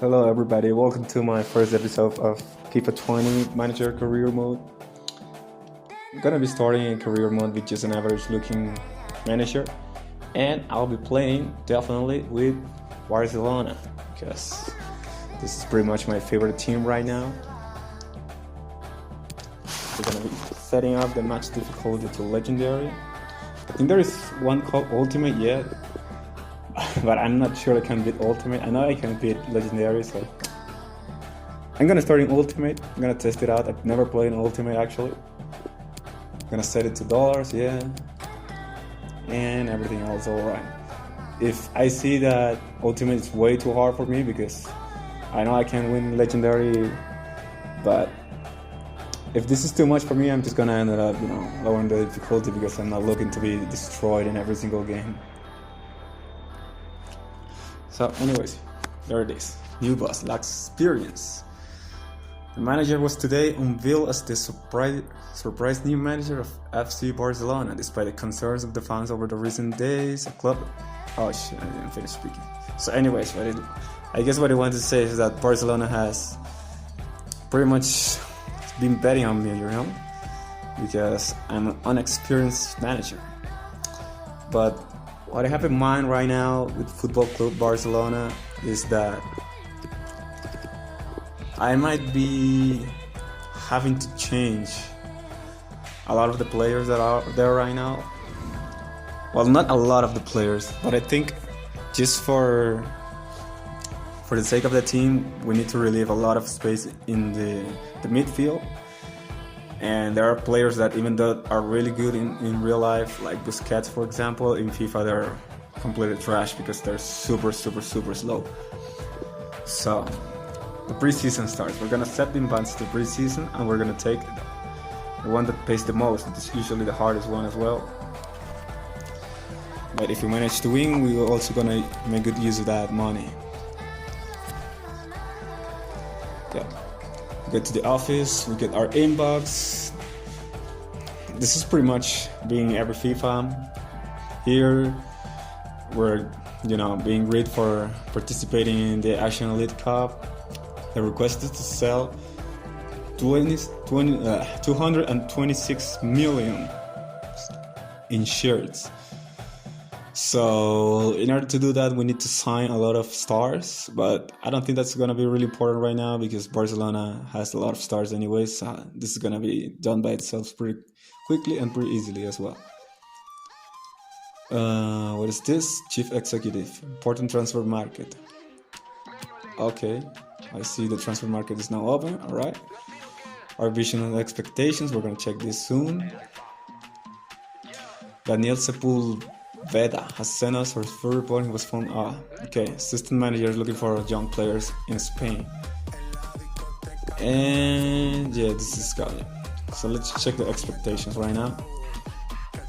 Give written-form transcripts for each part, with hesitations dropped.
Hello everybody, welcome to my first episode of FIFA 20 Manager Career Mode. I'm gonna be starting in career mode with just an average looking manager, and I'll be playing definitely with Barcelona because this is pretty much my favorite team right now. We're gonna be setting up the match difficulty to legendary. I think there is one called ultimate yet, but I'm not sure I can beat ultimate. I know I can beat legendary, so I'm gonna start in ultimate. I'm gonna test it out. I've never played in ultimate actually. I'm gonna set it to dollars, yeah, and everything else alright. If I see that ultimate is way too hard for me, because I know I can win legendary, but if this is too much for me, I'm just gonna end up, lowering the difficulty because I'm not looking to be destroyed in every single game. So anyways, there it is. New boss lacks experience. The manager was today unveiled as the surprise new manager of FC Barcelona, despite the concerns of the fans over the recent days. A club... Oh shit, I didn't finish speaking. So anyways, I guess what I want to say is that Barcelona has pretty much been betting on me, because I'm an unexperienced manager. But what I have in mind right now with Football Club Barcelona is that I might be having to change a lot of the players that are there right now. Well, not a lot of the players, but I think just for the sake of the team, we need to relieve a lot of space in the midfield. And there are players that, even though are really good in real life, like Busquets, for example, in FIFA they're completely trash because they're super slow. So the preseason starts. We're gonna set the advance to preseason, and we're gonna take the one that pays the most. It's usually the hardest one as well. But if we manage to win, we're also gonna make good use of that money. Yeah. Get to the office, we get our inbox. This is pretty much being every FIFA. Here we're being read for participating in the Asian Elite Cup. The request is to sell 226 million in shirts. So in order to do that, we need to sign a lot of stars, but I don't think that's going to be really important right now because Barcelona has a lot of stars anyways. So this is going to be done by itself pretty quickly and pretty easily as well. What is this? Chief Executive, important transfer market. Okay, I see the transfer market is now open. All right, our vision and expectations, we're going to check this soon. Daniel Sepulveda has sent us our first report. He was found. Okay. Assistant manager is looking for young players in Spain. And yeah, this is good. So let's check the expectations right now.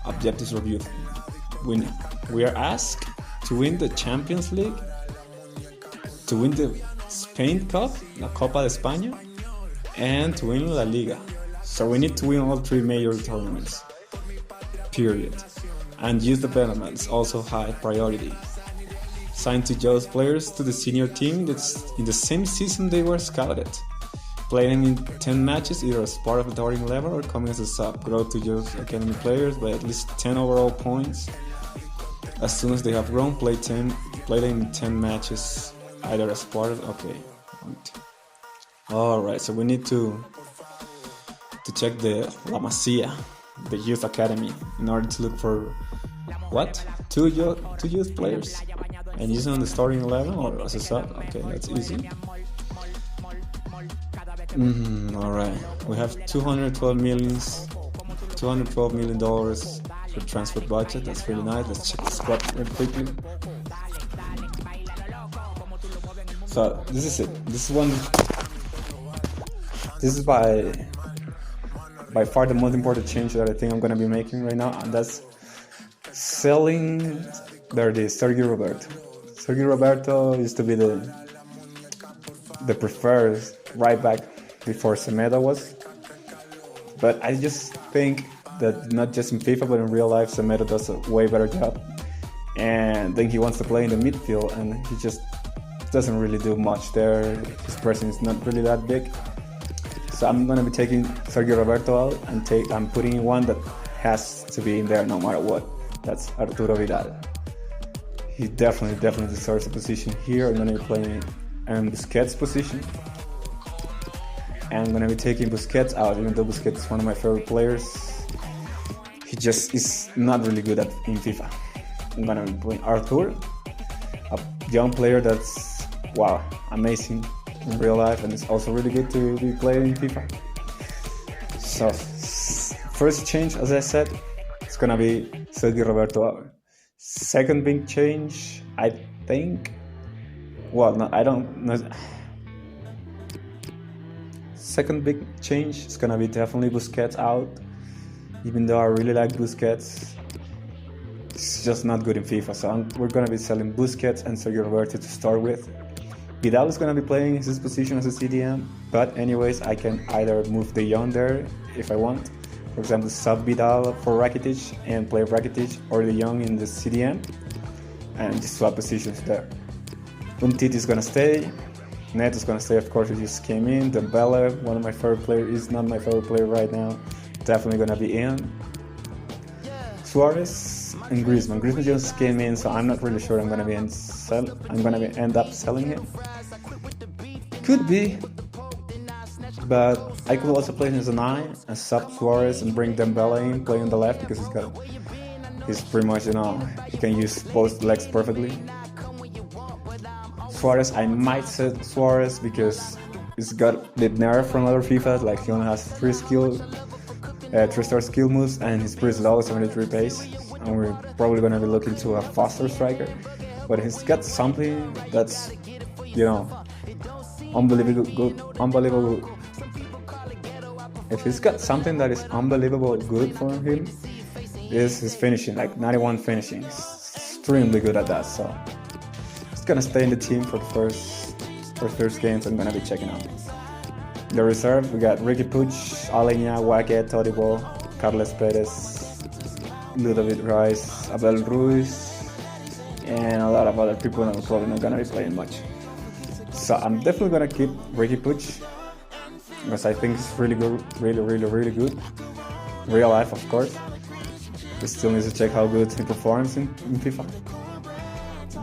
Objectives review. We are asked to win the Champions League, to win the Spain Cup, la Copa de España, and to win LaLiga. So we need to win all three major tournaments. Period. And use the developments, also high priority. Signed to those players to the senior team that's in the same season they were scouted. Playing in 10 matches either as part of the starting level or coming as a sub. Grow to those academy players by at least 10 overall points. As soon as they have grown, play them in 10 matches either as part of... Okay. Alright, so we need to check the La Masia, the youth academy, in order to look for two youth players and use them on the starting 11 or as a sub. Okay, that's easy. Alright, we have $212 million for transfer budget. That's really nice. Let's check the squad real quickly. So this is it. This is by far the most important change that I think I'm going to be making right now, and that's selling Sergio Roberto. Sergio Roberto used to be the preferred right back before Semedo was, but I just think that not just in FIFA but in real life Semedo does a way better job, and then he wants to play in the midfield, and he just doesn't really do much there. His presence is not really that big. So I'm gonna be taking Sergio Roberto out and I'm putting in one that has to be in there no matter what. That's Arturo Vidal. He definitely deserves a position here. I'm gonna be playing Busquets' position. And I'm gonna be taking Busquets out, even though Busquets is one of my favorite players. He just is not really good in FIFA. I'm gonna be playing Artur, a young player that's, wow, amazing in real life, and it's also really good to be playing in FIFA. So, first change, as I said, it's gonna be Sergio Roberto out. Second big change, I think, well, no, I don't know. Second big change is gonna be definitely Busquets out. Even though I really like Busquets, it's just not good in FIFA. So we're gonna be selling Busquets and Sergio Roberto to start with. Vidal is gonna be playing his position as a CDM, but anyways, I can either move De Jong there if I want. For example, sub Vidal for Rakitic and play Rakitic or De Jong in the CDM, and just swap positions there. Umtiti is gonna stay. Neto is gonna stay, of course. He just came in. Dembele, one of my favorite players, is not my favorite player right now. Definitely gonna be in. Suárez and Griezmann. Griezmann just came in, so I'm not really sure I'm gonna end up selling him. Could be, but I could also play him as a 9 and sub Suárez and bring Dembele in, play on the left because he's pretty much, he can use both legs perfectly. Suárez, I might set Suárez because he's got a bit nerf from other FIFAs, like he only has 3-star skill moves and he's pretty slow, 73 pace, and we're probably going to be looking to a faster striker, but he's got something that's, unbelievable. If he's got something that is unbelievable good for him, is his finishing, like 91 finishing. He's extremely good at that, so he's gonna stay in the team for the first games I'm gonna be checking out. The reserve, we got Ricky Puig, Alenya, Wague, Todibo, Carles Perez, Ludovic Rice, Abel Ruiz, and a lot of other people that are probably not gonna be playing much. So I'm definitely gonna keep Ricky Puig because I think it's really good, really good. Real life, of course. We still need to check how good he performs in FIFA.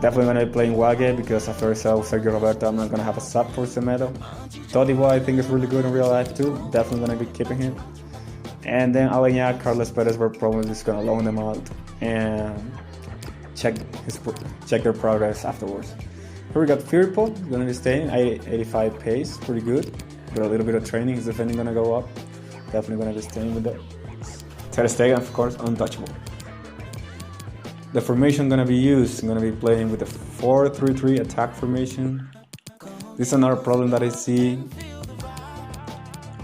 Definitely gonna be playing Wague because after I sell Sergio Roberto, I'm not gonna have a sub for Semedo. Todibo, I think is really good in real life too. Definitely gonna be keeping him. And then Alenya, Carles Perez, we're probably just gonna loan them out and check their progress afterwards. Here we got Firpo, gonna be staying 85 pace, pretty good. With a little bit of training, his defending gonna go up. Definitely gonna be staying with that. Ter Stegen, of course, untouchable. The formation gonna be used, I'm gonna be playing with the 4-3-3 attack formation. This is another problem that I see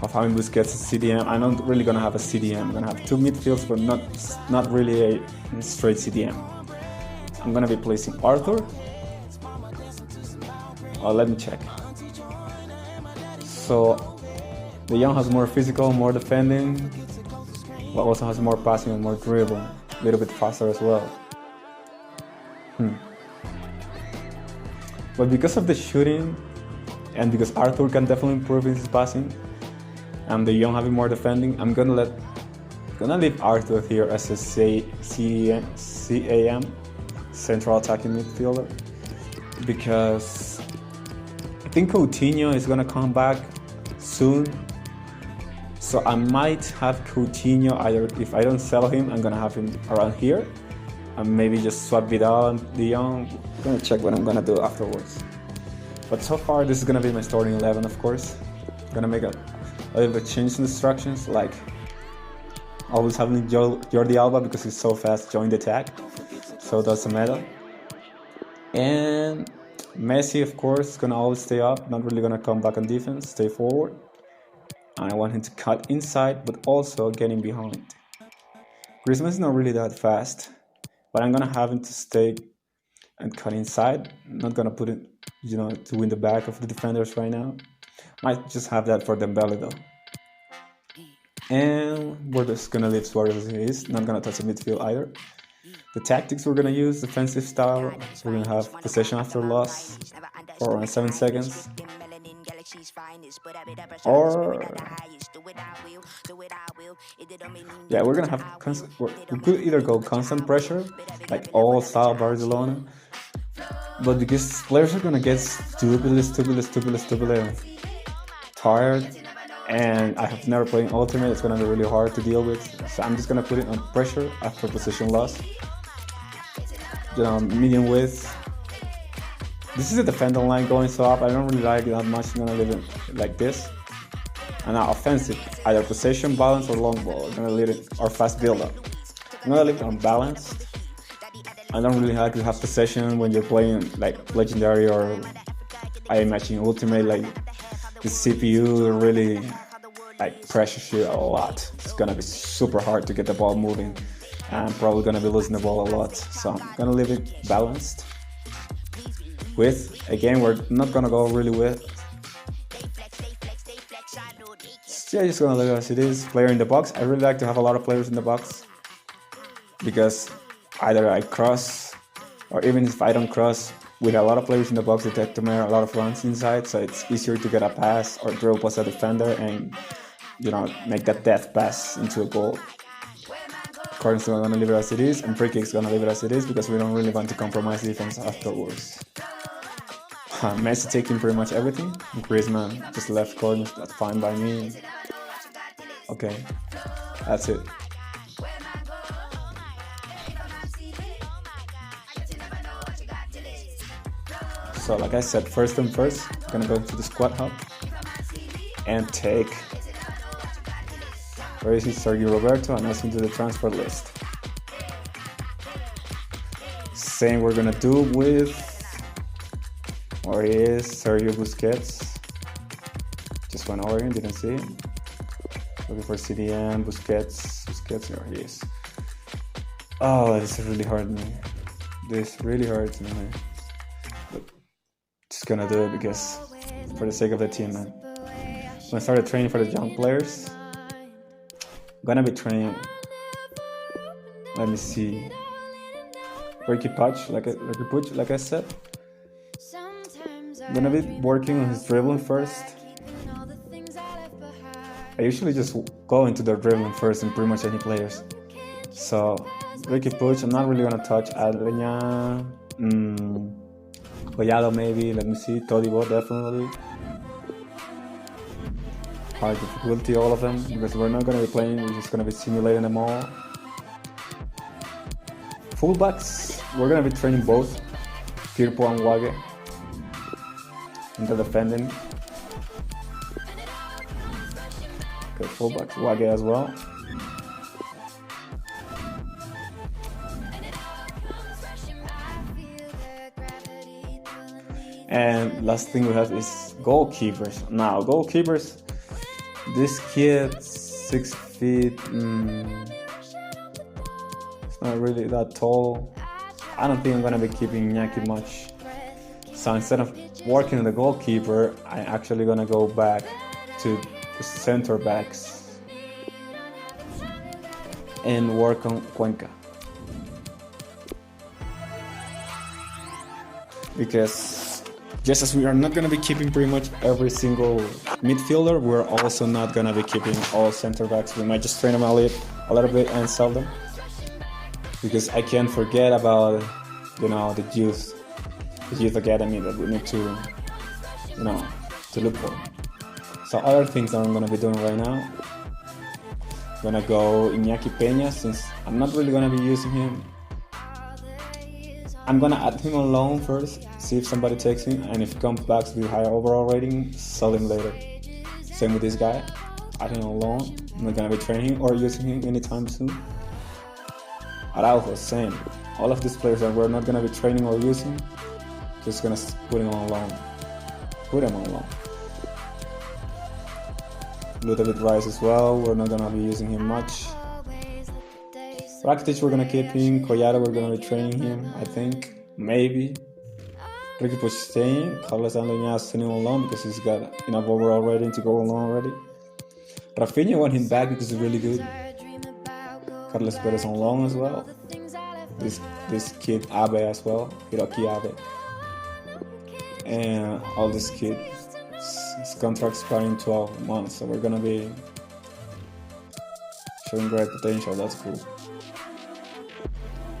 of having Busquets as CDM. I'm not really gonna have a CDM. I'm gonna have two midfields, but not really a straight CDM. I'm gonna be placing Arthur. Let me check. So De Jong has more physical, more defending, but also has more passing and more dribble. A little bit faster as well. But because of the shooting, and because Arthur can definitely improve his passing, and De Jong having more defending, I'm gonna leave Arthur here as a CAM, central attacking midfielder, because I think Coutinho is gonna come back soon. So I might have Coutinho, either if I don't sell him, I'm gonna have him around here. And maybe just swap Vidal and De Jong. I'm gonna check what I'm gonna do afterwards. But so far, this is gonna be my starting 11, of course. I'm gonna make a little bit change in instructions, like always having Jordi Alba because he's so fast, join the attack. So does Semedo. And Messi, of course, is gonna always stay up, not really gonna come back on defense, stay forward. And I want him to cut inside, but also getting behind. Griezmann is not really that fast, but I'm gonna have him to stay and cut inside. I'm not gonna put it, to win the back of the defenders right now. Might just have that for Dembele though. And we're just gonna leave Suarez as he is. Not gonna touch the midfield either. The tactics we're gonna use, defensive style. So we're gonna have possession after loss, for around 7 seconds. Or yeah, we're gonna have we could either go constant pressure, like all style Barcelona, but because players are gonna get stupidly tired, and I have never played Ultimate, it's gonna be really hard to deal with. So I'm just gonna put it on pressure after position loss. Medium width. This is a defender line going so up. I don't really like it that much. I'm gonna leave it like this. And now offensive, either possession, balance, or long ball. I'm gonna leave it, or fast build up. I'm gonna leave it unbalanced. I don't really like to have possession when you're playing like legendary, or I imagine ultimate. Like the CPU really like pressures you a lot. It's gonna be super hard to get the ball moving. I'm probably gonna be losing the ball a lot. So I'm gonna leave it balanced. Width, again, we're not gonna go really width. Yeah, just gonna leave it as it is. Player in the box. I really like to have a lot of players in the box, because either I cross, or even if I don't cross, with a lot of players in the box, they take to make a lot of runs inside, so it's easier to get a pass or dribble past a defender and make that death pass into a goal. Corners are gonna leave it as it is, and free kicks gonna leave it as it is, because we don't really want to compromise defense afterwards. Messi taking pretty much everything. Griezmann just left corners. That's fine by me. Okay, that's it. So like I said, first I'm gonna go to the squad hub and take, where is he, Sergio Roberto, and ask him to the transfer list. Same we're gonna do with, where he is, Sergio Busquets. Just went over him, didn't see him. Looking for CDM, Busquets, here he is. Oh, this really hurt me. This really hurts me. But just gonna do it because, for the sake of the team, man. When I started training for the young players, I'm gonna be training, let me see, Ricky Puch, like I said. I'm gonna be working on his dribbling first. I usually just go into the dribbling first in pretty much any players. So, Ricky Puch, I'm not really gonna touch Adriana, Collado maybe, let me see, Todibo definitely. High difficulty, all of them, because we're not gonna be playing, we're just gonna be simulating them all. Fullbacks, we're gonna be training both, Firpo and Wage, into defending. Okay, fullbacks, Wage as well. And last thing we have is goalkeepers. Now, goalkeepers, this kid, 6 feet, it's not really that tall. I don't think I'm gonna be keeping Iñaki much. So instead of working on the goalkeeper, I'm actually gonna go back to the center backs and work on Cuenca. Because just as we are not gonna be keeping pretty much every single midfielder, we're also not gonna be keeping all center backs. We might just train them a little bit and sell them. Because I can't forget about, the youth academy that we need to, to look for. So other things that I'm gonna be doing right now, I'm gonna go Iñaki Peña, since I'm not really gonna be using him. I'm gonna add him on loan first, see if somebody takes him, and if he comes back with higher overall rating, sell him later. Same with this guy, add him on loan. I'm not gonna be training him or using him anytime soon. Araujo, same. All of these players that we're not gonna be training or using, just gonna put him on loan. Put him on loan. Ludovic Rice as well, we're not gonna be using him much. Rakitic, we're gonna keep him. Collado, we're gonna be training him, I think. Maybe. Ricky Puch staying. Carlos Anleña staying on loan because he's got enough overall rating to go on loan already. Rafinha, want him back because he's really good. Carlos Perez on loan as well. This kid Abe as well. Hiroki Abe. And all this kid, his contract expiring in 12 months, so we're gonna be showing great potential. That's cool.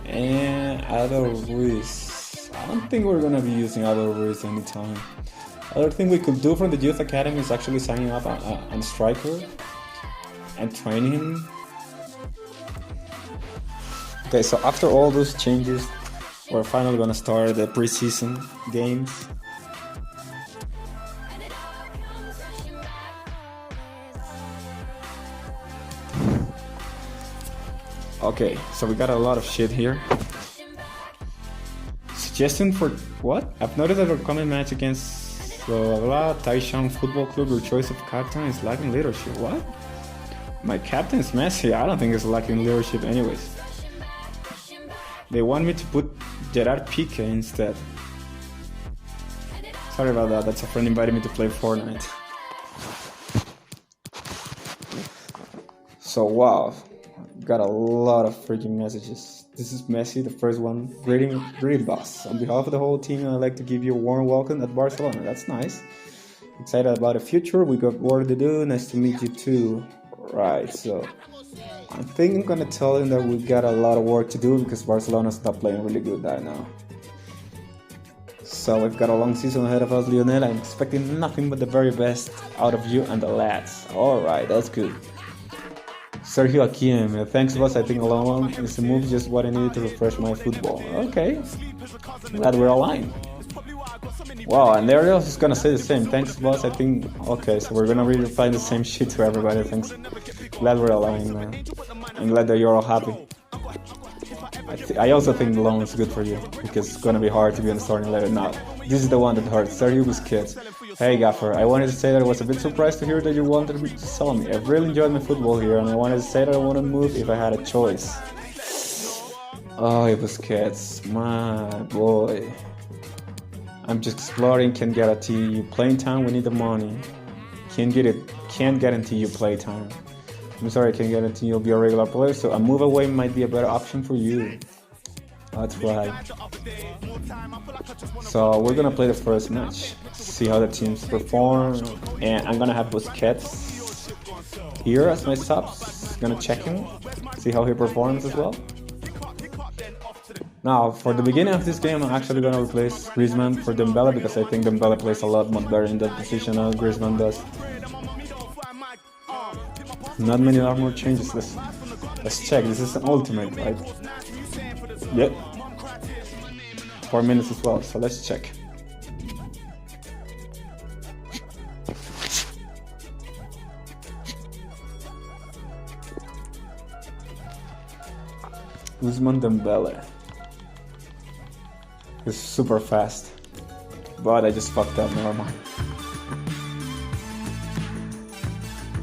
And Adel Ruiz, I don't think we're gonna be using Adel Ruiz anytime. Other thing we could do from the youth academy is actually signing up on striker and training him. Okay, so after all those changes, we're finally gonna start the preseason games. Okay, so we got a lot of shit here. Suggestion for what? I've noticed that our coming match against Taishan Football Club, your choice of captain is lacking leadership. What? My captain's Messi. I don't think it's lacking leadership anyways. They want me to put Gerard Piqué instead. Sorry about that, that's a friend invited me to play Fortnite. So wow, got a lot of freaking messages. This is Messi, the first one. Greeting boss. On behalf of the whole team, I'd like to give you a warm welcome at Barcelona. That's nice. Excited about the future. We got work to do. Nice to meet you too. Right, so I think I'm gonna tell him that we got a lot of work to do because Barcelona's not playing really good right now. So we've got a long season ahead of us, Lionel. I'm expecting nothing but the very best out of you and the lads. Alright, that's good. Sergio Akiem, thanks boss, I think alone is the move just what I needed to refresh my football. Okay, glad we're aligned. Wow, and there else is gonna say the same. Thanks boss, I think, okay, so we're gonna really reply the same shit to everybody. Thanks, glad we're aligned, man. I'm glad that you're all happy. I also think the loan is good for you because it's gonna be hard to be on the starting letter. Now, this is the one that hurts. Sergio Busquets. Hey Gaffer, I wanted to say that I was a bit surprised to hear that you wanted to sell me. I've really enjoyed my football here and I wanted to say that I want to move if I had a choice. Oh, Busquets, my boy. I'm just exploring, can't guarantee you playing time, we need the money. Can't guarantee you play time. I'm sorry, I can't guarantee you'll be a regular player, so a move away might be a better option for you. That's right. So we're gonna play the first match, see how the teams perform, and I'm gonna have Busquets here as my subs. Gonna check him, see how he performs as well. Now, for the beginning of this game, I'm actually gonna replace Griezmann for Dembele because I think Dembele plays a lot more better in that position than Griezmann does. Not many more changes. Let's check. This is an ultimate, right? Yep. 4 minutes as well, so let's check. Ousmane Dembele. He's super fast. But I just fucked up, never mind.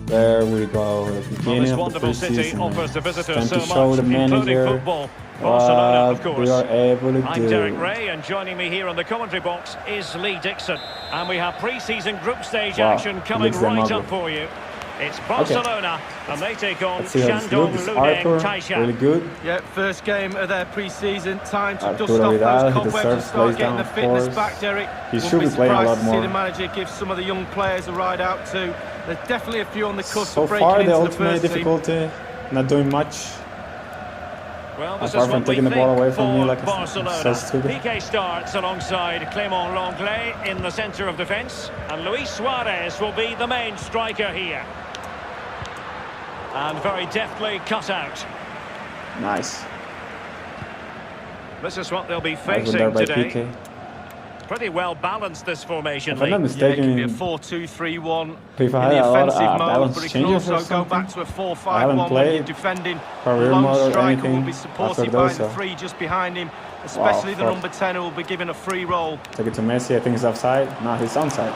There we go. The beginning of the preseason. Time to show the manager what we are able to do. I'm Derek Ray, and joining me here on the commentary box is Lee Dixon. And we have pre-season group stage action coming right up for you. It's Barcelona, and they take on Shandong Luneng Taishan. Really good. Yeah, first game of their pre-season. Time to dust off those cobwebs and start getting the fitness back, Derek. He should be playing a lot more. See the manager give some of the young players a ride out too. There's definitely a few on the cusp so of breaking far, into the the ultimate first difficulty, not doing much. Well, this apart is from taking the ball away from me like Barcelona. So stupid. Piqué starts alongside Clément Lenglet in the centre of defence, and Luis Suárez will be the main striker here. And very deftly cut out. Nice. This is what they'll be facing today. Piqué. Pretty well balanced, this formation. If I'm not mistaken, yeah, it can be a 4-2-3-1 FIFA in had the a lot offensive of mode, but it can changes also go back to a 4-5-1 when you're defending. career The mode lone or striker anything will be supported by the three just behind him, especially the number 10 who will be given a free roll. Take it to Messi, I think he's offside. No, he's onside.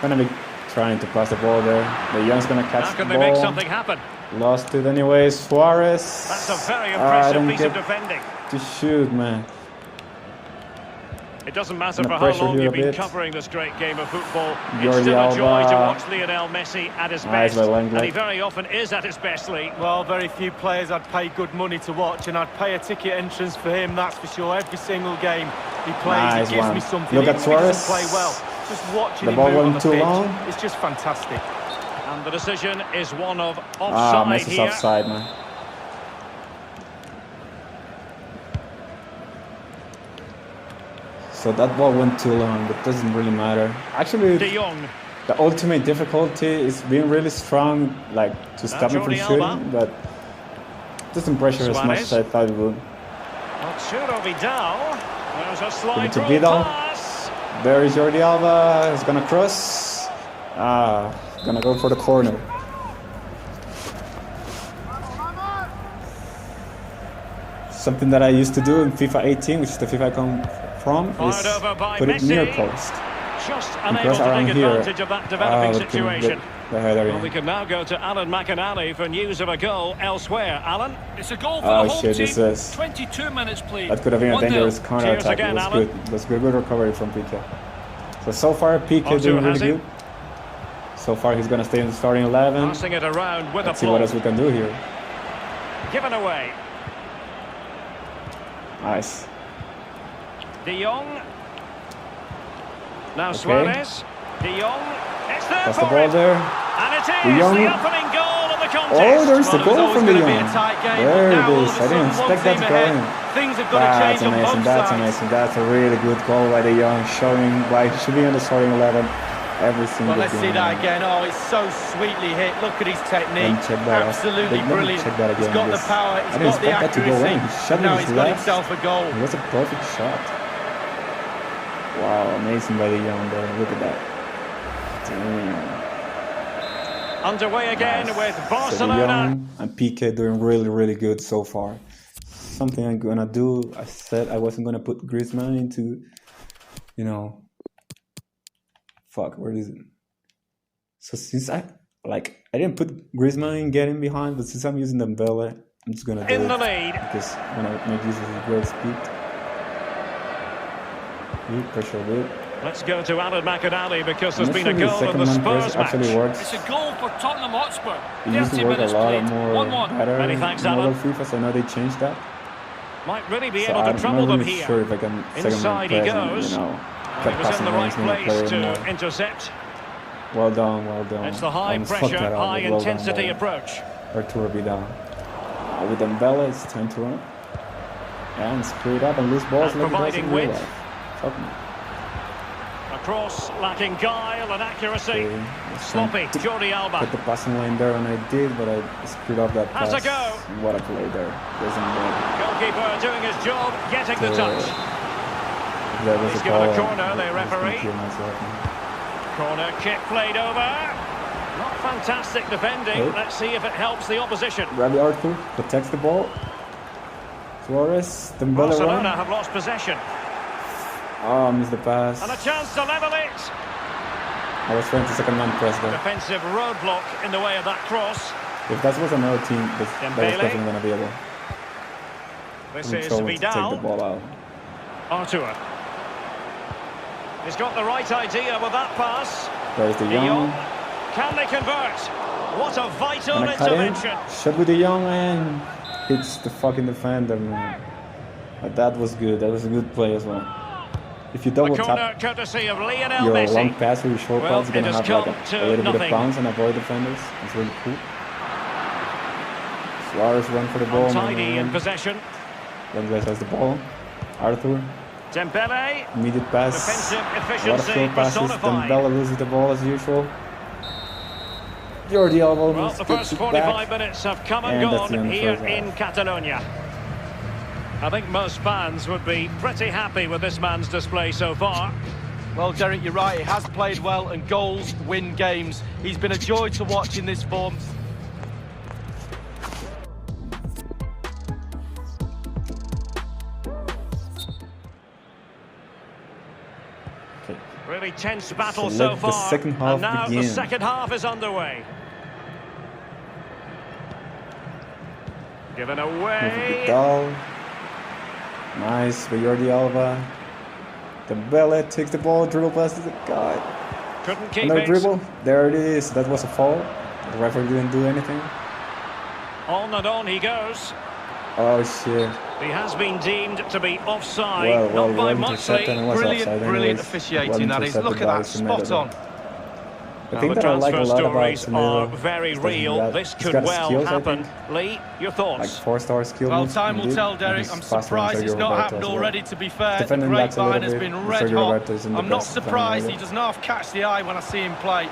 Gonna be trying to pass the ball there. The young's gonna catch the ball. How can they make something happen? Lost it anyway. Suárez. That's a very impressive piece of defending. To shoot, man. It doesn't matter for how long you've been covering this great game of football. It's Jordi still a joy to Alba. watch Lionel Messi at his best, and he very often is at his best, Lee. Well, very few players I'd pay good money to watch, and I'd pay a ticket entrance for him, that's for sure, every single game. he plays, nice he gives one. me something. Look at Suárez. Play well. Just watching the him ball move on went the too pitch, long. it's just fantastic. And the decision is one of offside Messi's here. offside, man. So that ball went too long, but doesn't really matter. Actually, De Jong. the ultimate difficulty is being really strong, like to stop me from shooting, but it doesn't pressure as much as I thought it would. Arturo Vidal. There's a slide to Vidal. pass. There is Jordi Alba. He's gonna cross. Gonna go for the corner. Something that I used to do in FIFA 18, which is the FIFA I come from, is put it near post. Just unable to take advantage of that developing situation. Well, we can now go to Alan McInally for news of a goal elsewhere. Alan? It's a goal for the home team. This is 22 minutes played. That could have been a dangerous counter-attack. Again, it was good. It was good recovery from Piqué. So far, Piqué doing really good. So far, he's going to stay in the starting 11. Passing it around with Let's see what else we can do here. Given away. Nice. De Jong. Now Suárez. De Jong. It's there. That's the ball there. And it is De Jong. the opening goal of the contest. Oh, there's the goal from De Jong. There it is. I didn't expect that to go in. That's amazing. That's amazing. That's a really good goal by De Jong, showing why he should be in the starting 11 every single game. Well, let's see that again. Oh, it's so sweetly hit. Look at his technique. Absolutely brilliant. He's got the power. He's got the accuracy. Now he's got himself a goal. It was a perfect shot. Wow, amazing by De Jong there. Look at that. Damn. Underway again with Barcelona. So De Jong and Piqué doing really good so far. Something I'm gonna do. I said I wasn't gonna put Griezmann into, you know. Fuck, where is it? So since I didn't put Griezmann in getting behind, but since I'm using Dembele, I'm just gonna do in it the lead because when I make use of his great speed. Pressure a bit. Let's go to Alan McInally because there's been a goal in the Spurs match. It's a goal for Tottenham Hotspur. It used to work a lot more 1-1. better Many thanks, Alan. FIFA, so now they changed that. Might really be So able to trouble them really here. Sure if I can Inside he goes. You know, He was in the right place to intercept. Well done, well done. It's the high pressure, high intensity approach. Arturo Vidal. With Dembele, it's time to run. And speed up and loose balls like it does in real life. A cross lacking guile and accuracy. Sloppy, Jordi Alba. Put the passing lane there, and I did, but I screwed up that pass. Has a go. What a play there. Goalkeeper doing his job, getting the touch. He's given a corner, the referee. Corner kick played over. Not fantastic defending. Let's see if it helps the opposition. Rabbi Arthur protects the ball. Suárez, Dembele. Barcelona have lost possession. Oh, missed the pass. And a chance to level it. I was trying to second man press there. Defensive roadblock in the way of that cross. If that was another team, that was definitely going to be able. This is Vidal. To take the ball out. Artur. He's got the right idea with that pass. There's De Jong. Can they convert? What a vital intervention. Shot with De Jong and hits the fucking defender, man. But that was good. That was a good play as well. If you double tap courtesy of Lionel your Messi. long pass or your short pass, it's going to have like a little bit of bounce and avoid defenders. It's really cool. Suárez run for the ball. Untidy in possession. Rodriguez has the ball. Arthur. Dembele. Immediate pass. Defensive A lot of efficiency short passes. personified. Dembele loses the ball as usual. Jordi Alba. Well, the first 45 minutes have come and gone here in Catalonia. I think most fans would be pretty happy with this man's display so far. Well, Derek, you're right. He has played well, and goals win games. He's been a joy to watch in this form. Really tense battle so far. The second half and now begin. the second half is underway. Given away. Nice for Jordi Alba. Dembele takes the ball, dribble past the guy. Couldn't keep Another it. dribble. There it is. That was a foul. The referee didn't do anything. On and on he goes. Oh shit. He has been deemed to be offside, not by much. Brilliant officiating that is. Look at that, spot on. I think that I like a lot about are very real. This could well happen. Lee, your thoughts? Like 4-star skill. Well, time will tell, Derek. I'm surprised it's not happened already, to be fair. The grapevine has been red hot. I'm not surprised he doesn't half catch the eye when I see him play.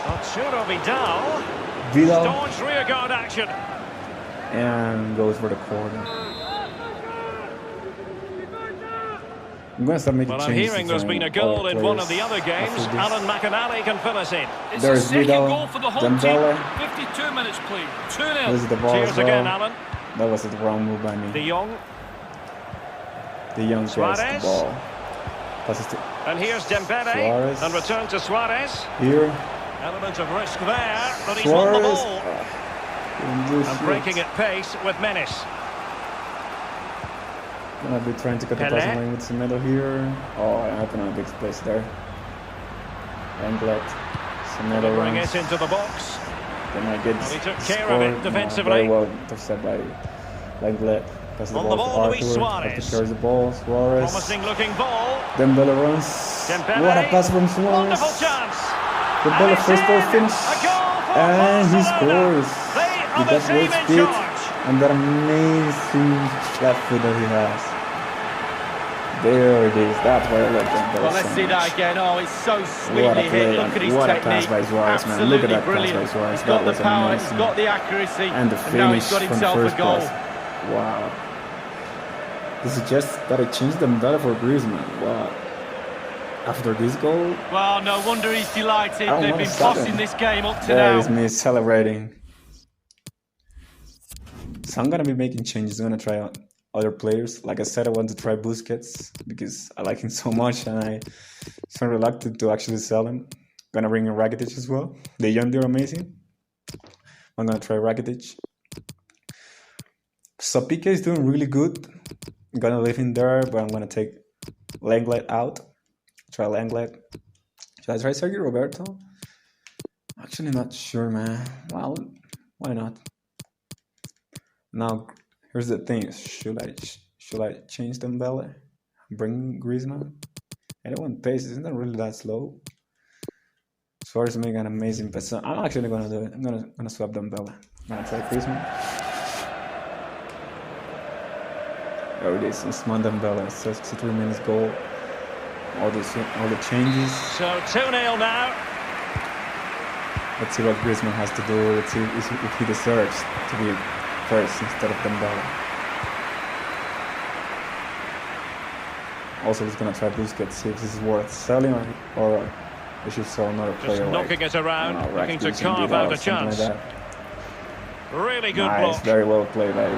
Arturo Vidal. Staunch rearguard action. And goes for the corner. I'm going to start making changes. I'm hearing there's been a goal in one of the other games. Alan McAnally can fill us in. It's the second goal for the home team. 52 minutes played. 2-0. This is the ball. Cheers again, Alan. That was the wrong move by me. De Jong. Suárez. The ball. Passes to and here's Dembele. Suárez. And return to Suárez. Here. Element of risk there, but he's won the ball. And breaking at pace with menace. Gonna be trying to cut the passing lane with Semedo here. Oh, I open a big space there. Anglet. Semedo bring it into the box. Then I get he took care of it defensively. Very well intercepted by Anglet. Passes the ball to Arthur. Arthur carries the ball. Suárez. Promising looking ball. Dembele runs. What a pass from Suárez. Wonderful chance. Dembele first ball finish. And he scores. He got great speed. And that amazing left foot that he has. There it is. That's why I like Dembele. Well, let's see that again. Oh, it's so sweetly hit. Look at his technique. What a pass by Suárez, man. Look at that pass by Suárez. He's got the power, he's got the accuracy, and the finish now he's got himself from first a goal. Pass. Wow. This is just that I changed Dembele for Griezmann. Wow. After this goal. Well, no wonder he's delighted. They've been bossing this game up to now. There is me celebrating. So I'm gonna be making changes. I'm gonna try out other players. Like I said, I want to try Busquets because I like him so much, and I'm so reluctant to actually sell him. Gonna bring in Rakitic as well. The young, they're amazing. I'm gonna try Rakitic. So Piqué is doing really good. I'm gonna leave him there, but I'm gonna take Lenglet out. Try Lenglet. Should I try Sergio Roberto? Actually, not sure, man. Well, why not? Now, here's the thing: should I change Dembele? Bring Griezmann? Anyone pace isn't that really that slow? Suárez making an amazing pass. So I'm actually gonna do it. I'm gonna swap Dembele. I'm gonna try Griezmann. There it is. Usman Dembele. 63 minutes goal. All the changes. So 2-0 now. Let's see what Griezmann has to do. Let's see if he deserves to be first instead of Dembele. Also, he's gonna try Busquets, see if this is worth selling or we should sell another player. Just knocking it around, looking to carve out a chance. Like really good block. Very well played by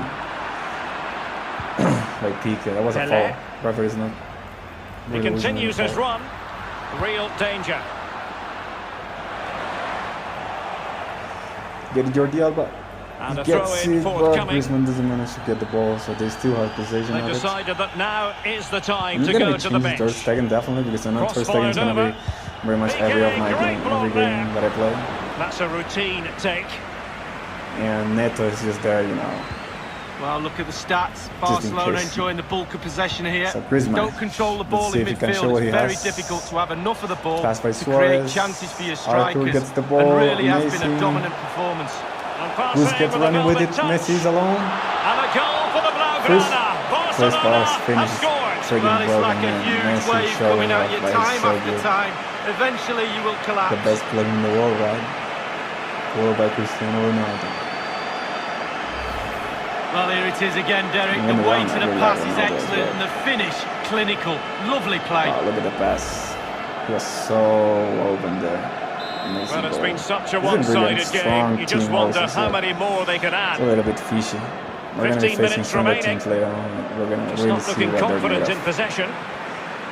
Piqué. That was a foul. Referee is not. He continues his run. Real danger. Get Jordi Alba. And he a throw in forthcoming. Griezmann doesn't manage to get the ball, so they still have possession. They decided that now is the time to go to the bench. Ter Stegen definitely, because I know Ter Stegen is going to be very much every game that I play. That's a routine take. And Neto is just there, you know. Well, look at the stats. Barcelona enjoying the bulk of possession here. So Griezmann, don't control the ball in midfield. It's very difficult to have enough of the ball to create chances for your strikers. Gets the ball. And really has been a dominant performance. Busquets running with it. Messi's alone. And a goal for the Blaugrana. First pass finished. Well, it's like a huge wave coming at you time after time. Eventually you will collapse. The best player in the world, right? Followed by Cristiano Ronaldo. Well, here it is again, Derek. The weight of the pass is excellent and the finish clinical. Lovely play. Oh, look at the pass. He was so open there. Amazing well, it's goal. Been such a one-sided game. You just wonder how many more they could add. It's a little bit fishy. We're going to be facing some other teams later on. We're going to really see what they're confident in possession.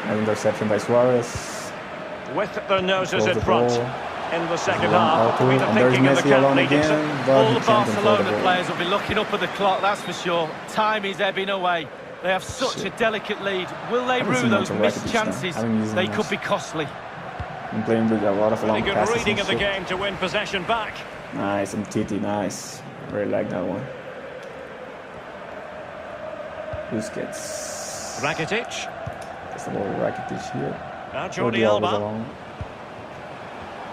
An interception by Suárez. With their noses in front. In the second half, and there's Messi alone again, but all the Barcelona players will be looking up at the clock, that's for sure. Time is ebbing away. They have such a delicate lead. Will they rue those missed chances? They could be costly. I'm playing with a lot of long passes. Good reading of the game to win possession back. Nice, and Titi, nice. Really like that one. Busquets. Rakitic. That's the ball with Rakitic here. Now Jordi Alba.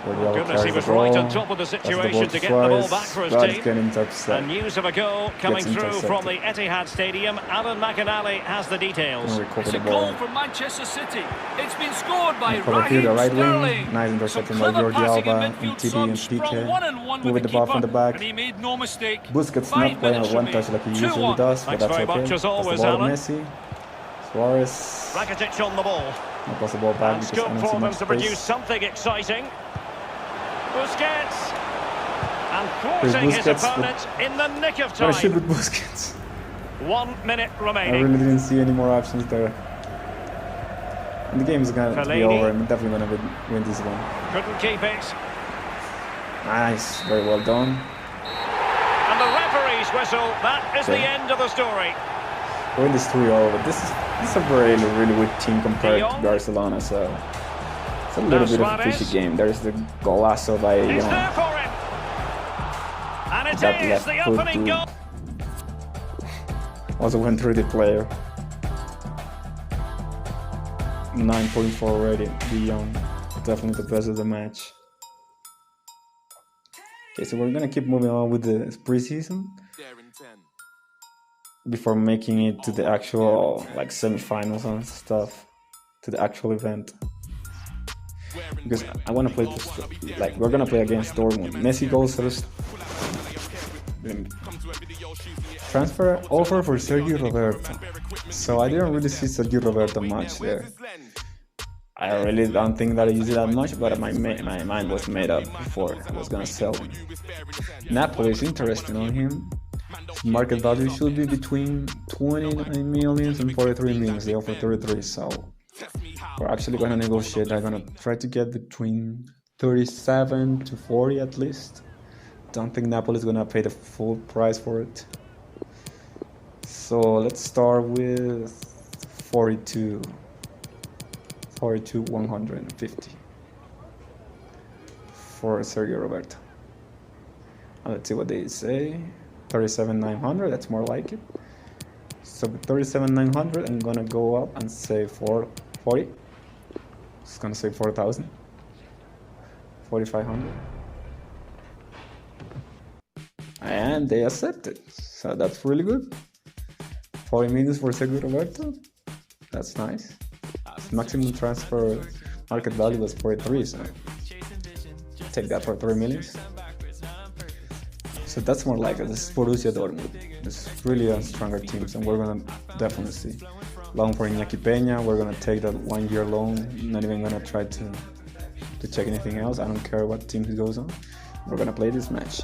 Goodness, he was right on top of the situation to get the ball back for his team. And news of a goal coming through from the Etihad Stadium. Alan McAnally has the details. It's a goal for Manchester City. It's been scored by Raheem Sterling. Nice interception by Jordi Alba and Titi and Piqué. Moving the ball from the back. And he made no mistake. Busquets not playing on one touch like he usually does, but that's okay. Much as always, Alan. Messi. Suárez. Rakitic on the ball. Not pass the ball back because I don't see much to produce something exciting. Busquets and thwarting his opponent in the nick of time. What a shit with Busquets. 1 minute remaining. I really didn't see any more options there. And the game is going to be over. I'm definitely going to win this one. Couldn't keep it. Nice, very well done. And the referee's whistle. That is the end of the story. Win this 3-0, but this is a really weak team compared to Barcelona, so it's a little bit of a fishy game. There's the golazo by He's there for him. And it is the opening goal. Also went through the player. 9.4 rating, De Jong. Definitely the best of the match. Okay, so we're gonna keep moving on with the preseason before making it to the actual like semi-finals and stuff, to the actual event. Because I want to play this, like we're gonna play against Dortmund. Messi goes first. Transfer offer for Sergio Roberto. So I didn't really see Sergio Roberto much there. I really don't think that I used it that much, but my mind was made up before I was gonna sell him. Napoli is interested on him. Market value should be between 29 million and 43 million. They offer 33, so we're actually gonna negotiate. I'm gonna try to get between 37 to 40 at least. Don't think Napoli is gonna pay the full price for it. So let's start with 150 for Sergio Roberto. And let's see what they say. 37,900, that's more like it. So with 37,900, I'm gonna go up and say 40. It's gonna say 4,000. 4,500. And they accepted. So that's really good. 40 minutes for Sergio Roberto. That's nice. Maximum transfer market value was 43, so take that for 3 million. So that's more like it. This is Borussia Dortmund. It's really a stronger team, and we're gonna definitely see. Loan for Iñaki Peña. We're gonna take that 1 year loan. Not even gonna try to check anything else. I don't care what team he goes on. We're gonna play this match.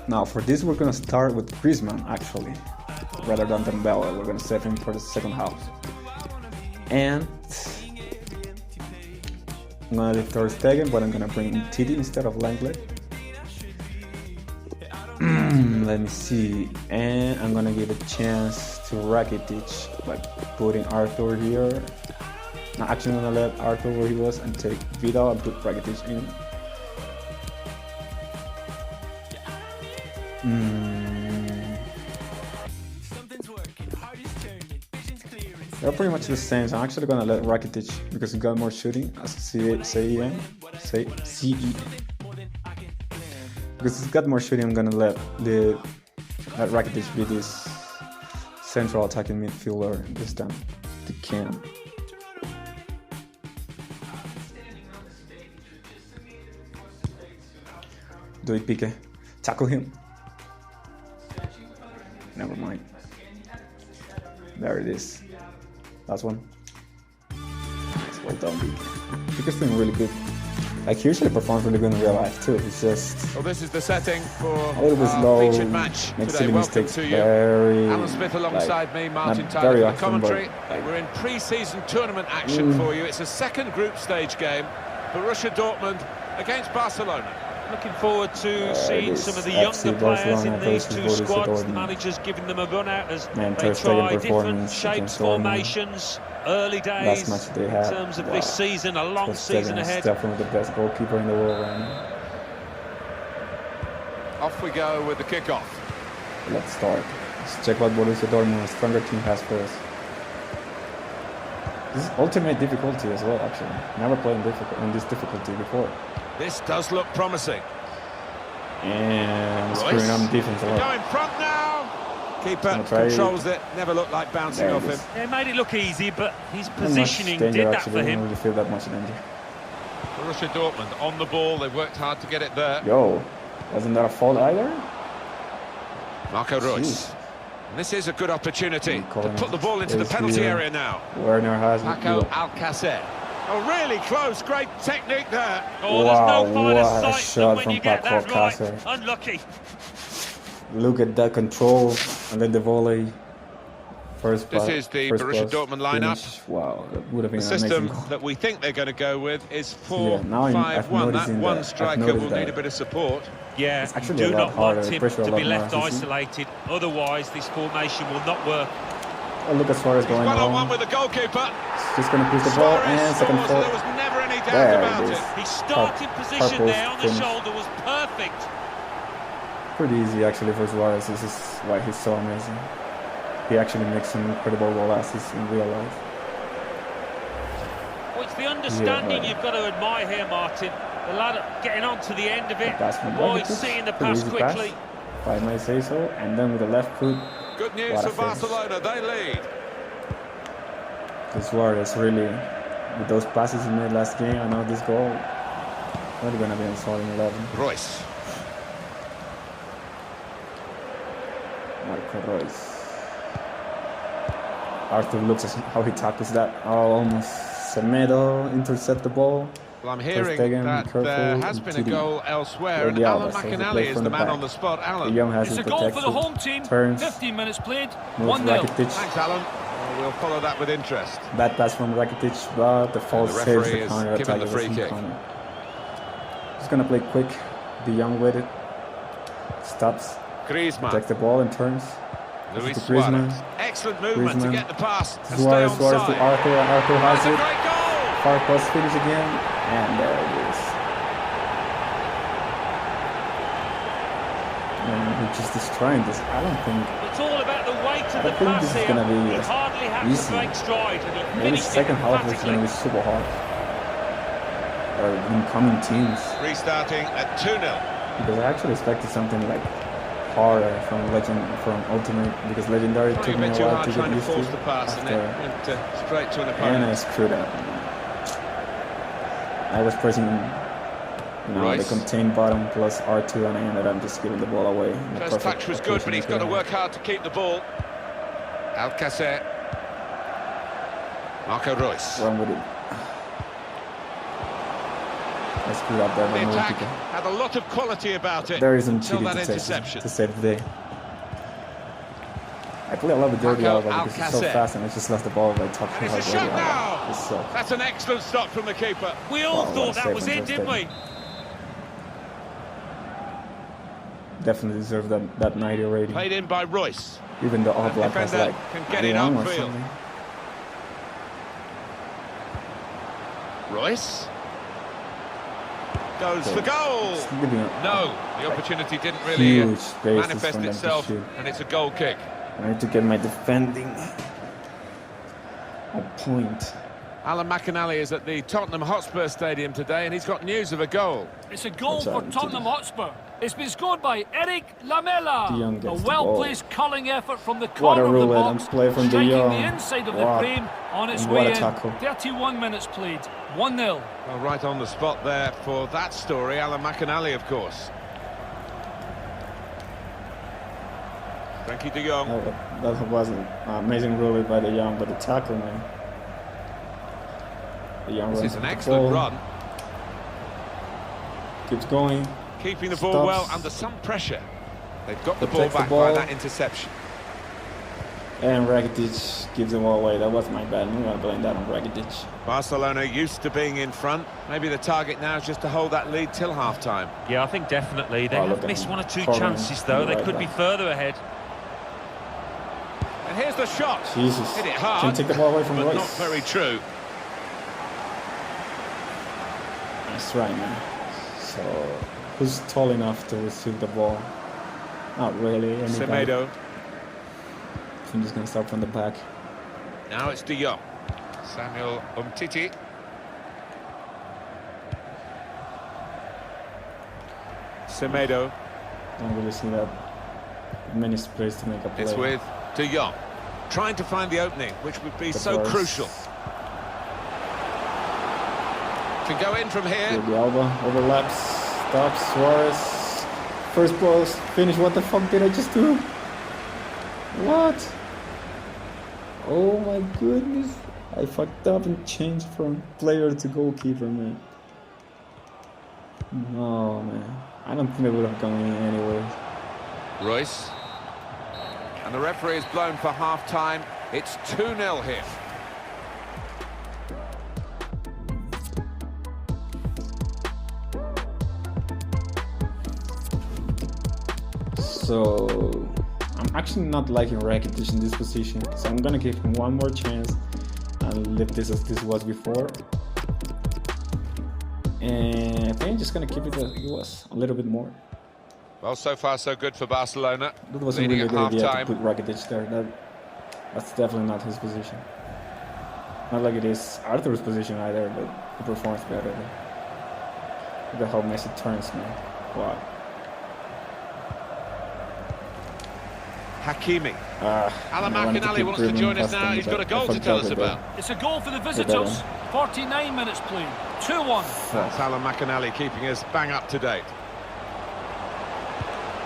Now for this, we're gonna start with Griezmann actually, rather than Dembele. We're gonna save him for the second half. And I'm gonna leave Ter Stegen, but I'm gonna bring in Titi instead of Langley. Let me see. And I'm gonna give a chance to Rakitic by putting Arthur here. No, actually I'm gonna let Arthur where he was and take Vidal and put Rakitic in. They're pretty much the same, so I'm actually gonna let Rakitic, because he got more shooting as CEM. Because he's got more shooting, I'm gonna let Rakitic be this central attacking midfielder this time. The cam. Do it, Piqué. Tackle him. Never mind. There it is. Last one. Well done, Piqué's doing really good. Like, he usually performs really good in real life too. He's just well, this is the setting for a little bit slow, match makes today. silly mistakes to very, Alan Smith alongside like, me, Martin not Tyler very for often, the commentary. but, We're in pre-season tournament action for you. It's a second group stage game. Borussia Dortmund against Barcelona. Looking forward to seeing some of the younger players in these two squads. The manager's giving them a run out as they try different shapes, formations. Early days in terms of this season, a long season ahead. Definitely the best goalkeeper in the world right now. Off we go with the kickoff. Let's start. Let's check what Borussia Dortmund, a stronger team, has for us. This is ultimate difficulty as well, actually. Never played in this difficulty before. This does look promising. And screwing on defense a lot. Going front now. Keeper controls it. Never looked like bouncing off him. It made it look easy, but his positioning did that for him. I don't really feel that much danger. Borussia Dortmund on the ball. They worked hard to get it there. Yo, wasn't that a fault either? Marco Reus. And this is a good opportunity to put the ball into the penalty area now. Werner has Paco Alcacer. Oh, really close. Great technique there. Oh, wow, there's no finer what a sight shot when from you get Paco that right. Alcacer. Unlucky. Look at that control and then the volley. This is the Borussia Dortmund lineup. Wow, that would have been the an system amazing that we think they're going to go with is 4-5-1. That one striker will need a bit of support. Yeah, you do not want him to be left isolated. Otherwise, this formation will not work. Oh, look at Suárez going on. One with the goalkeeper. Just going to push the ball and second fault. There was never any doubt about it. His starting position there on the shoulder was perfect. Pretty easy actually for Suárez. This is why he's so amazing. He actually makes some incredible ball assists in real life. Well, it's the understanding you've got to admire here, Martin. The lad getting on to the end of it. Boy, seeing the pass quickly. If I may say so. And then with the left foot. Good news for Barcelona. They lead. Suárez really, with those passes he made last game, I know this goal. Not going to be in starting 11. Reus. Marco Reus. Arthur looks at how he tackles that. Oh, almost Semedo intercept the ball. Well, I'm hearing that there has been a goal elsewhere, and Alan McInally is the man on the spot. Alan, it's a goal for the home team. 15 minutes played, 1-0. Thanks, Alan. Well, we'll follow that with interest. Bad pass from Rakitic, but the false saves the counter attack. The free kick. He's gonna play quick. De Jong with it. Stops. Griezmann takes the ball and turns. Luis Suárez. Excellent movement to get the pass. Suárez to Arthur, and Arthur has it. Great goal. Far post finish again, and there it is. And he's just destroying this. I don't think. It's all about the weight of the pass this is here. gonna be He hardly had easy. to break stride, and he Maybe finished second it half is emphatically. gonna be super hard. Or incoming teams. Restarting at 2-0. Because I actually expected something like harder from Ultimate, because Legendary took me a while to get used to. The pass and it went straight to an opponent. And I screwed up. I was pressing the contain button plus R2, and I ended up just giving the ball away. First touch was good, but he's got to work hard to keep the ball. Alcacer. Marco Reus. Run with it. I screwed up there. The attack had a lot of quality about it. There isn't cheating that interception to save the day. I play a lot with Jordi Alba because he's so fast, and I just lost the ball by touching like Jordi Alba. That's an excellent stop from the keeper. We all thought that was it, didn't we? Definitely deserved that 90 rating. Played in by Reus. Even the All Black has like can get it upfield. Reus goes for goal. No, the opportunity didn't really manifest itself, and it's a goal kick. I need to get my defending at point. Alan McInally is at the Tottenham Hotspur Stadium today, and he's got news of a goal. It's a goal for Tottenham Hotspur. It's been scored by Eric Lamela. A well-placed curling effort from the corner of the box, striking the inside of the frame on its way in. 31 minutes played, 1-0. Well, right on the spot there for that story, Alan McInally, of course. Frankie de Jong. That wasn't amazing really by de Jong, but the tackle, man. This is an excellent run. Keeps going. Keeping the ball well under some pressure. They've got the ball back by that interception. And Rakitic gives them all away. That was my bad. I'm going to blame that on Rakitic. Barcelona used to being in front. Maybe the target now is just to hold that lead till half-time. Yeah, I think definitely. They have missed one or two chances, though. They could be further ahead. And here's the shot. Jesus. Hit it hard, can take the ball away from but Reus. not very true. That's right, man. So, who's tall enough to receive the ball? Not really. Semedo. I'm just going to start from the back. Now it's De Jong. Samuel Umtiti. Semedo. Don't really see that many space to make a play. It's with De Jong. Trying to find the opening, which would be so crucial. Can go in from here. The Alba overlaps, stops, Suarez. First ball, finish. What the fuck did I just do? What? Oh my goodness. I fucked up and changed from player to goalkeeper, man. No, man. I don't think they would have gone anywhere. Royce. And the referee is blown for half-time. It's 2-0 here. So I'm actually not liking Rakitic in this position, so I'm gonna give him one more chance and leave this as this was before. And I think I'm just gonna keep it as it was, a little bit more. Well, so far so good for Barcelona. That wasn't really a good idea to put Rakitic there. That's definitely not his position. Not like it is Arthur's position either, but he performs better. Look at how Messi turns, man. Wow. Hakimi. Alan McInally wants to join us now. He's got a goal to tell us about. It's a goal for the visitors. 49 minutes played. 2-1. That's Alan McInally keeping us bang up to date.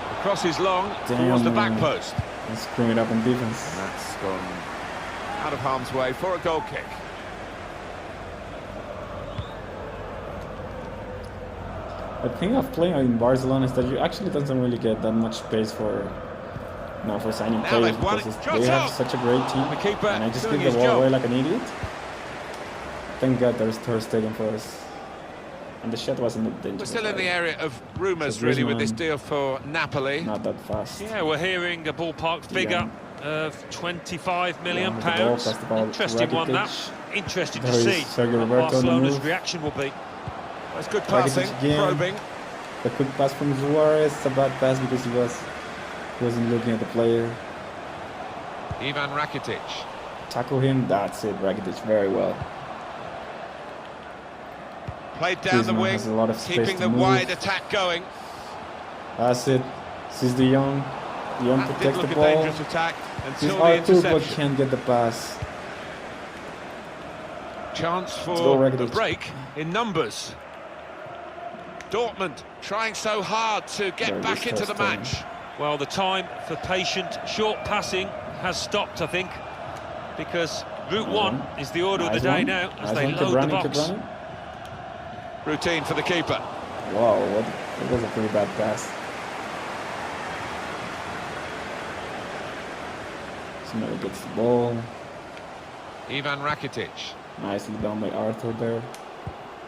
The cross is long towards the back post. Let's screw it up in defense. And that's gone out of harm's way for a goal kick. The thing of playing in Barcelona is that you actually doesn't really get that much space for signing players because they have such a great team, and I just give the ball away like an idiot. Thank God there's Ter Stegen for us. And the shot wasn't dangerous. We're still in the area of rumours, really, with this deal for Napoli. Not that fast. Yeah, we're hearing a ballpark figure of £25 million. Interesting one, that. Interesting to see what Barcelona's reaction will be. That's good passing, probing. The quick pass from Suárez, a bad pass because he wasn't looking at the player. Ivan Rakitic. Tackle him, that's it, Rakitic, very well. Played down the wing, keeping the wide attack going. That's it. This is De Jong. De Jong protects the ball. Dangerous attack until the Arthur, interception. but can't get the pass. Chance for the break in numbers. Dortmund trying so hard to get back into the match. Well, the time for patient, short passing has stopped, I think, because Route 1 is the order of the day now as they load the box. Routine for the keeper. Wow, that was a pretty bad pass. Somebody gets the ball. Ivan Rakitic. Nicely done by Arthur there.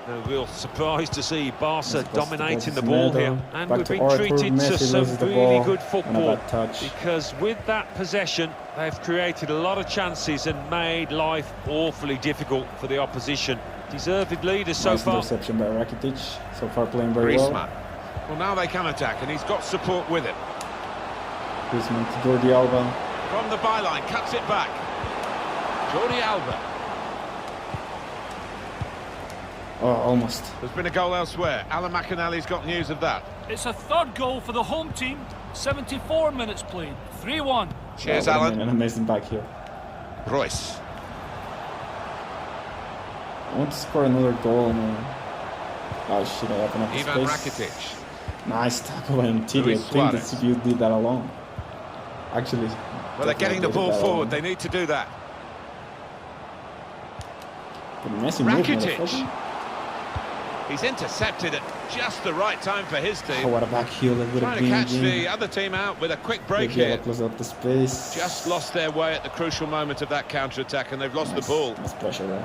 No real surprise to see Barca dominating the ball here, and we've been treated to some really good football because with that possession they've created a lot of chances and made life awfully difficult for the opposition. Deserved leaders so far. Interception by Rakitic, so far playing very well. Well, now they can attack, and he's got support with him. Griezmann to Jordi Alba. From the byline, cuts it back. Jordi Alba. Oh, almost. There's been a goal elsewhere. Alan McInally's got news of that. It's a third goal for the home team. 74 minutes played. 3-1. Cheers, Alan. An amazing back here. Royce. I want to score another goal, man. Oh shit, I open up the Ivan space. Rakitic. Nice tackle by Umtiti. I think the CPU did that alone. Actually. Well, they're getting the ball forward. They need to do that. Rakitic. He's intercepted at just the right time for his team. Oh, what a back heel that would have been. Trying to catch the other team out with a quick break here. Close up the space. Just lost their way at the crucial moment of that counter-attack, and they've lost the ball. That's pressure there.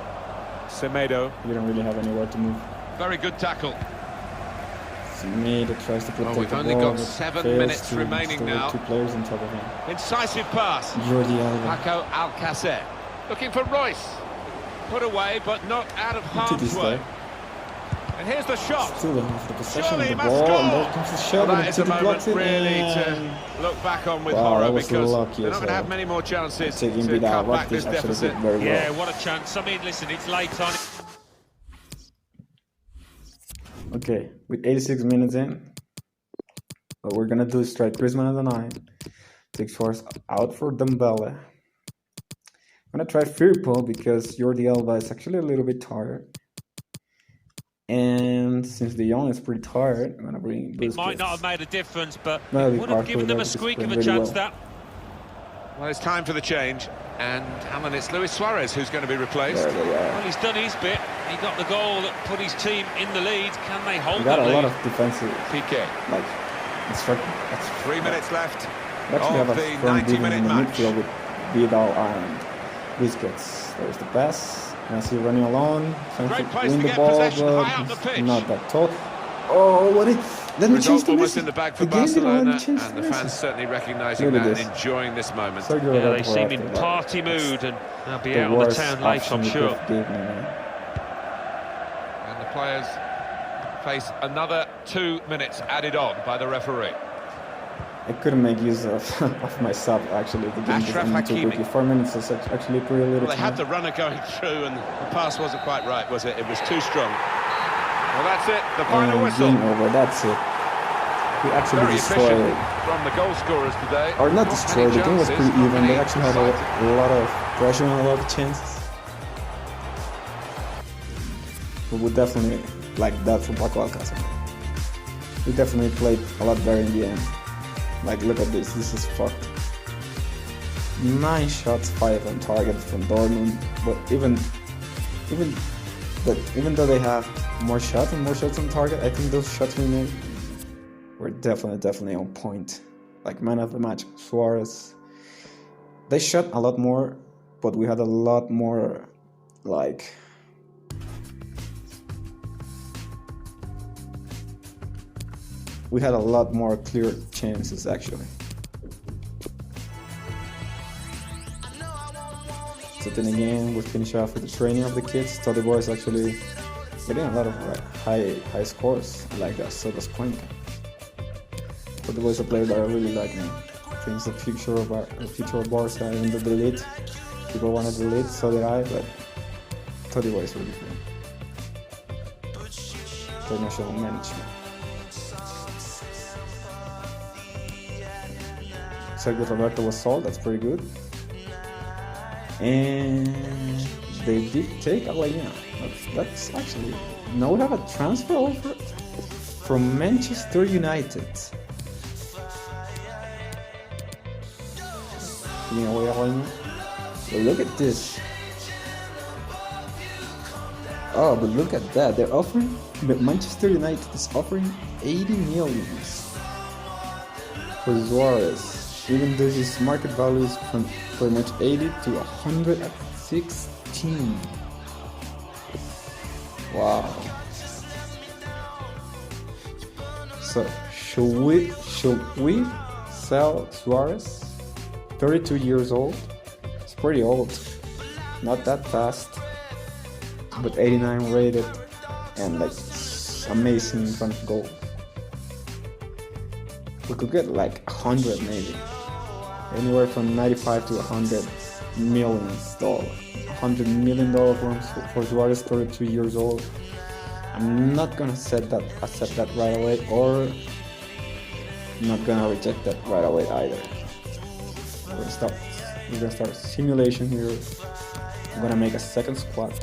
Semedo. We don't really have anywhere to move. Very good tackle. Semedo tries to protect the ball. We've only got 7 minutes remaining now. Two players on top of him. Incisive pass. Jordi Alba. Paco Alcacer. Looking for Royce. Put away, but not out of harm's way. And here's the shot. Still don't have the possession of the ball, and there comes the shot. Well, that is a moment really to look back on with horror, because they're not going to have many more chances to cut back this deficit. Yeah, what a chance. I mean, listen, it's late on. Okay, with 86 minutes in, what we're gonna do is try Griezmann on the 9. Take Suárez out for Dembele. I'm gonna try Firpo because Jordi Alba is actually a little bit tired. And since De Jong is pretty tired, I'm gonna bring Busquets. It might not have made a difference, but it would have given them a squeak of a chance, that. Well, it's time for the change, and Alan, it's Luis Suárez who's going to be replaced. Well, he's done his bit. He got the goal that put his team in the lead. Can they hold the lead? Got a lot of defensive. Piqué. Like, instructor. 3 minutes left Actually of have the a strong 90-minute match. Midfield with Vidal and Busquets. There's the pass. Messi running alone, trying to win the ball, but not that tall. Oh, what it? Let me change the almost in the bag for Barcelona, and the fans certainly recognising that and enjoying this moment. Yeah, they seem in party mood, and they'll be out on the town late, I'm sure. And the players face another 2 minutes added on by the referee. I couldn't make use of myself, actually. The game just ended too quickly. 4 minutes is actually pretty little. Well, they had the runner going through, and the pass wasn't quite right, was it? It was too strong. Well, that's it. The final whistle. Game over. That's it. We actually destroyed from the goal scorers today. Or not destroyed. The game was pretty even. They actually had a lot of pressure and a lot of chances. But we definitely like that from Paco Alcácer. We definitely played a lot better in the end. Like, look at this. This is fucked. 9 shots, 5 on target from Dortmund. But even though they have more shots on target, I think those shots we made were definitely on point. Like, man of the match, Suárez. They shot a lot more, but we had a lot more, like, we had a lot more clear chances, actually. So then again, we finish off with the training of the kids. So the boys actually getting a lot of high scores. I like that. So does Cuenca. But the boys are players that I really like now. I think it's the future of Barca, even though the lead. People wanted the lead, so did I, but Toddy was really good. International management. Sergio Roberto was sold, that's pretty good. And they did take Alaya. That's actually... Now we have a transfer offer from Manchester United. But look at this. Oh, but look at that. They're offering... But Manchester United is offering 80 million for Suárez. Even though his market value is from pretty much 80 to 116. Wow. So should we sell Suárez? 32 years old. It's pretty old. Not that fast. But 89 rated and like amazing in front of goal. We could get like 100 maybe. Anywhere from 95 to 100 million dollars. $100 million for Suárez, 32 years old. I'm not gonna accept that right away, or I'm not gonna reject that right away either. We're gonna start simulation here. I'm gonna make a second squad.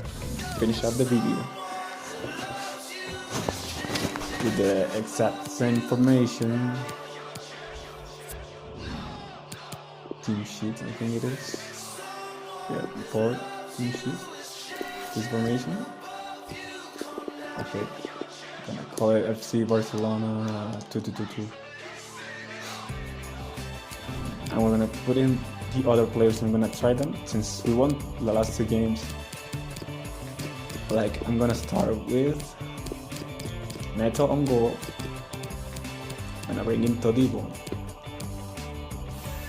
Finish up the video with the exact same formation. Team sheet, I think it is. Yeah, report, team sheet. This formation. Okay. I'm gonna call it FC Barcelona 2-2-2-2. And we're gonna put in the other players. I'm gonna try them since we won the last 2 games. Like, I'm gonna start with Neto on goal. I'm gonna bring in Todibo.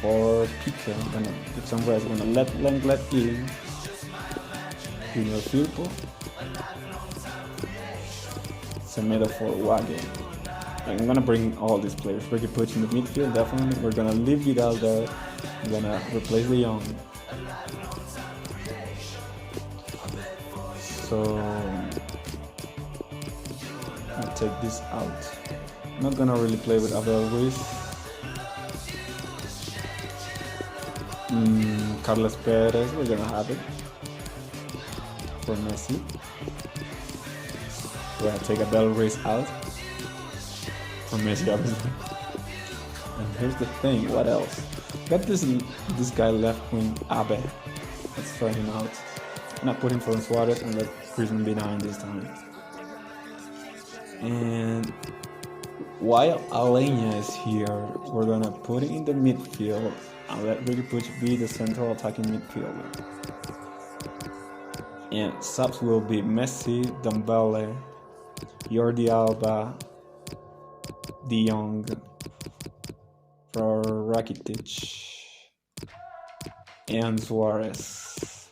For Piqué, I'm gonna put some rest. I'm gonna let Lenglet in. Junior Firpo. Semedo for Wage. I'm gonna bring all these players. Ricky Puig in the midfield, definitely. We're gonna leave Vidal there. I'm gonna replace De Jong. So I'll take this out. I'm not gonna really play with Abel Ruiz. Carlos Perez, we're gonna have it for Messi. We're gonna take Abel Ruiz out for Messi, obviously. And here's the thing, what else? Got this guy left wing, Abe. Let's try him out. Not put him for Suárez and let Griezmann be 9 this time. And while Alenya is here, we're gonna put it in the midfield and let Ricky Puig be the central attacking midfielder. And subs will be Messi, Dembele, Jordi Alba, De Jong for Rakitic, and Suárez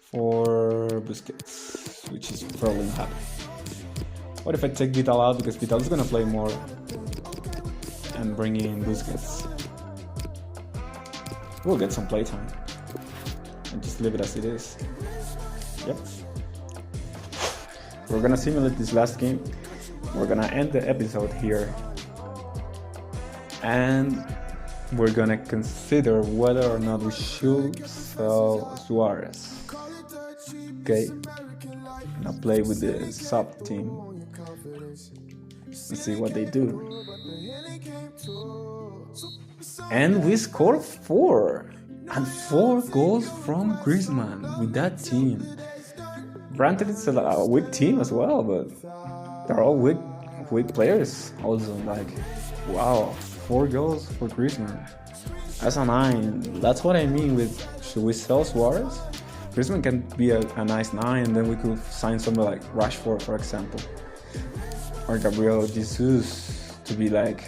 for Busquets, which is probably not happening. What if I take Vidal out because Vidal is gonna play more and bring in Busquets? We'll get some playtime and just leave it as it is. Yep. We're gonna simulate this last game. We're gonna end the episode here. And we're gonna consider whether or not we should sell Suárez. Okay? Now play with the sub team and see what they do. And we scored 4 and 4 goals from Griezmann with that team. Granted, it's a weak team as well, but they're all weak players also. Like, wow, 4 goals for Griezmann. That's a 9. That's what I mean with, should we sell Suárez? Griezmann can be a nice 9, and then we could sign someone like Rashford, for example, or Gabriel Jesus to be like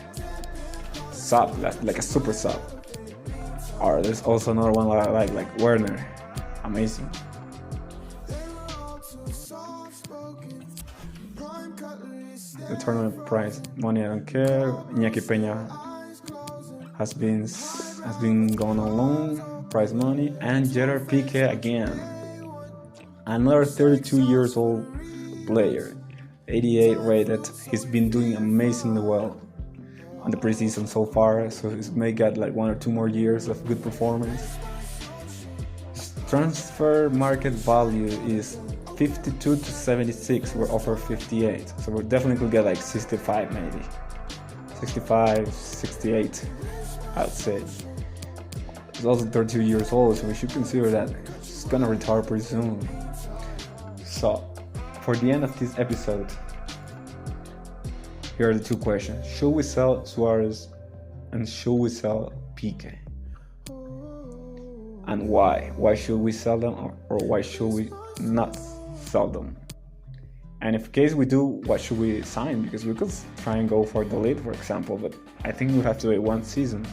sub, like a super sub. Or there's also another one like Werner, amazing. The tournament prize money, I don't care. Iñaki Peña has been going on loan, prize money, and Gerard Piqué again, another 32 years old player, 88 rated. He's been doing amazingly well on the preseason so far, so he's may get like 1 or 2 more years of good performance. His transfer market value is 52 to 76. We're offered 58, so we definitely could get like 65, maybe 65, 68, I'd say. He's also 32 years old, so we should consider that he's gonna retire pretty soon. So for the end of this episode, here are the 2 questions. Should we sell Suárez and should we sell Piqué? And why? Why should we sell them or why should we not sell them? And if in case we do, what should we sign? Because we could try and go for the lead, for example, but I think we have to wait 1 season.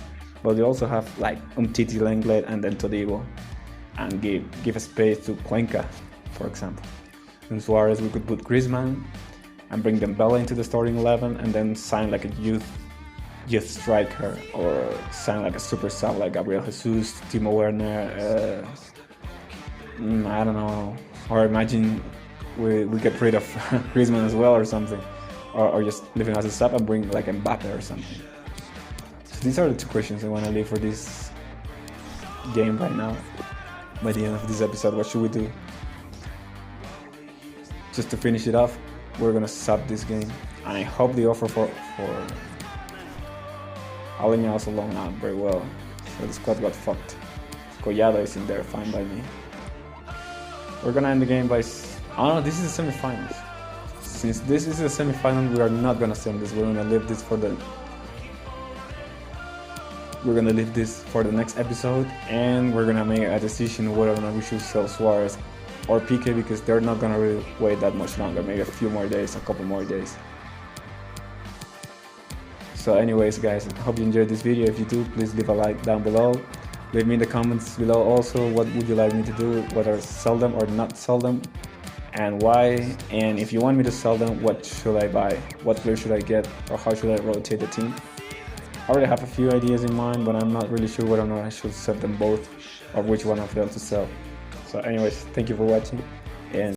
But we also have like Umtiti, Lenglet, and then Todibo, and give a space to Cuenca, for example. In Suárez, we could put Griezmann and bring Dembele into the starting 11, and then sign like a youth striker, or sign like a super sub like Gabriel Jesus, Timo Werner. I don't know. Or imagine we get rid of Griezmann as well or something, or just leave him as a sub and bring like Mbappe or something. So these are the 2 questions I want to leave for this game right now. By the end of this episode, what should we do? Just to finish it off, we're gonna sub this game, and I hope the offer for Alenya also loaned out very well, so the squad got fucked. Collado is in there, fine by me. We're gonna end the game by... Oh no, this is the semi-finals. Since this is the semi-final, we are not gonna send this. We're gonna leave this for the... We're gonna leave this for the next episode, and we're gonna make a decision whether or not we should sell Suárez or Piqué, because they're not gonna really wait that much longer. Maybe a few more days, a couple more days. So anyways guys, I hope you enjoyed this video. If you do, please leave a like down below. Leave me in the comments below also what would you like me to do, whether sell them or not sell them. and why, and if you want me to sell them, what should I buy, what player should I get, or how should I rotate the team. I already have a few ideas in mind, but I'm not really sure whether or not I should sell them both or which one of them to sell. So anyways, thank you for watching, and